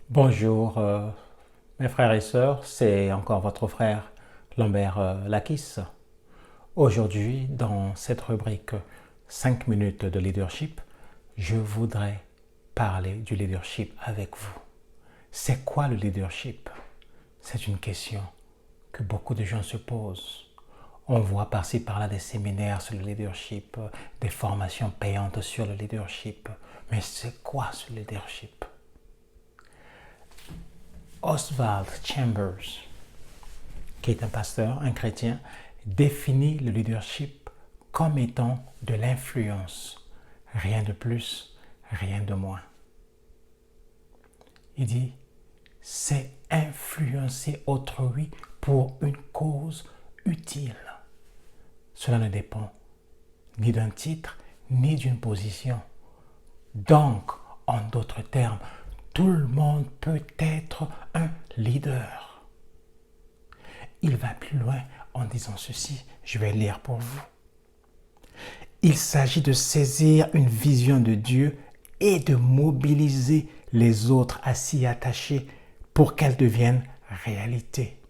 Bonjour mes frères et sœurs, c'est encore votre frère Lambert Lakis. Aujourd'hui, dans cette rubrique 5 minutes de leadership, je voudrais parler du leadership avec vous. C'est quoi le leadership? C'est une question que beaucoup de gens se posent. On voit par-ci par-là des séminaires sur le leadership, des formations payantes sur le leadership. Mais c'est quoi ce leadership? Oswald Chambers, qui est un pasteur, un chrétien, définit le leadership comme étant de l'influence. Rien de plus, rien de moins. Il dit, c'est influencer autrui pour une cause utile. Cela ne dépend ni d'un titre, ni d'une position. Donc, en d'autres termes, tout le monde peut être un leader. Il va plus loin en disant ceci, je vais lire pour vous. Il s'agit de saisir une vision de Dieu et de mobiliser les autres à s'y attacher pour qu'elle devienne réalité.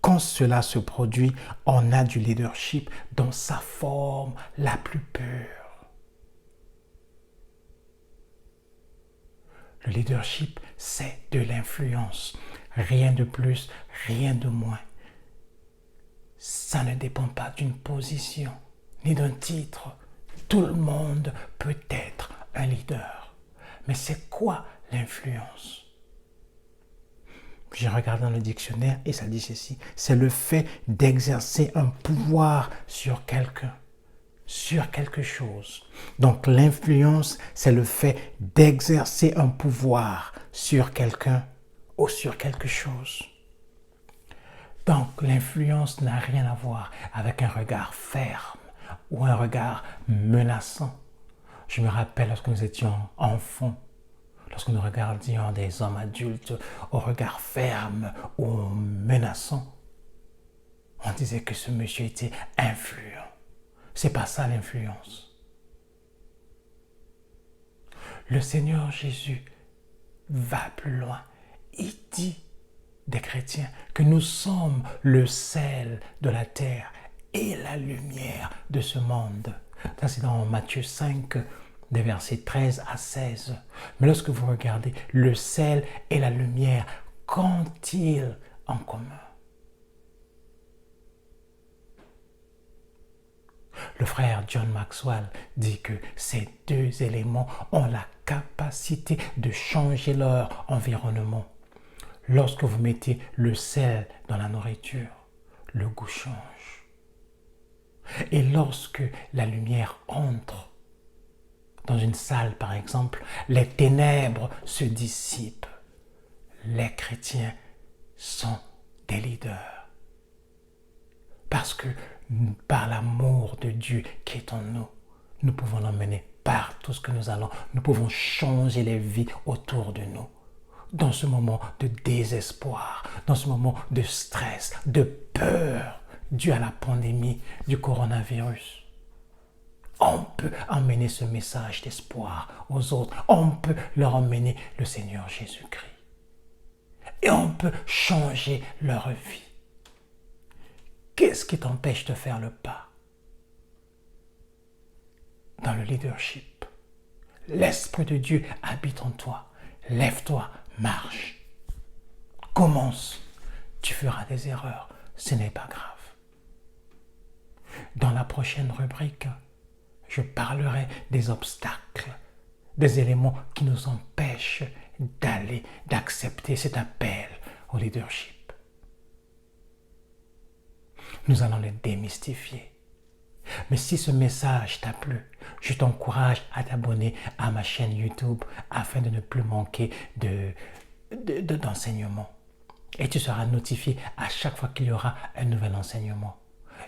Quand cela se produit, on a du leadership dans sa forme la plus pure. Le leadership, c'est de l'influence. Rien de plus, rien de moins. Ça ne dépend pas d'une position, ni d'un titre. Tout le monde peut être un leader. Mais c'est quoi l'influence? J'ai regardé dans le dictionnaire et ça dit ceci. C'est le fait d'exercer un pouvoir sur quelqu'un, sur quelque chose. Donc l'influence, c'est le fait d'exercer un pouvoir sur quelqu'un ou sur quelque chose. Donc l'influence n'a rien à voir avec un regard ferme ou un regard menaçant. Je me rappelle lorsque nous étions enfants, lorsque nous regardions des hommes adultes au regard ferme ou menaçant, on disait que ce monsieur était influent. C'est pas ça l'influence. Le Seigneur Jésus va plus loin. Il dit des chrétiens que nous sommes le sel de la terre et la lumière de ce monde. Ça c'est dans Matthieu 5, des versets 13 à 16. Mais lorsque vous regardez, le sel et la lumière, qu'ont-ils en commun? Le frère John Maxwell dit que ces deux éléments ont la capacité de changer leur environnement. Lorsque vous mettez le sel dans la nourriture, le goût change. Et lorsque la lumière entre dans une salle, par exemple, les ténèbres se dissipent. Les chrétiens sont des leaders. Parce que par l'amour de Dieu qui est en nous, nous pouvons l'emmener partout ce que nous allons. Nous pouvons changer les vies autour de nous. Dans ce moment de désespoir, dans ce moment de stress, de peur dû à la pandémie du coronavirus, on peut emmener ce message d'espoir aux autres. On peut leur emmener le Seigneur Jésus-Christ. Et on peut changer leur vie. Qu'est-ce qui t'empêche de faire le pas? Dans le leadership, l'Esprit de Dieu habite en toi. Lève-toi, marche. Commence. Tu feras des erreurs. Ce n'est pas grave. Dans la prochaine rubrique, je parlerai des obstacles, des éléments qui nous empêchent d'aller, d'accepter cet appel au leadership. Nous allons les démystifier. Mais si ce message t'a plu, je t'encourage à t'abonner à ma chaîne YouTube afin de ne plus manquer d'enseignements. Et tu seras notifié à chaque fois qu'il y aura un nouvel enseignement.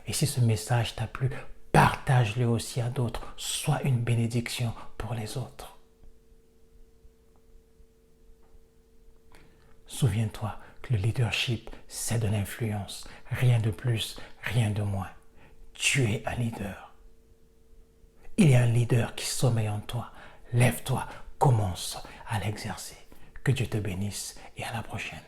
Et si ce message t'a plu, partage-le aussi à d'autres. Sois une bénédiction pour les autres. Souviens-toi que le leadership, c'est de l'influence. Rien de plus, rien de moins. Tu es un leader. Il y a un leader qui sommeille en toi. Lève-toi, commence à l'exercer. Que Dieu te bénisse et à la prochaine.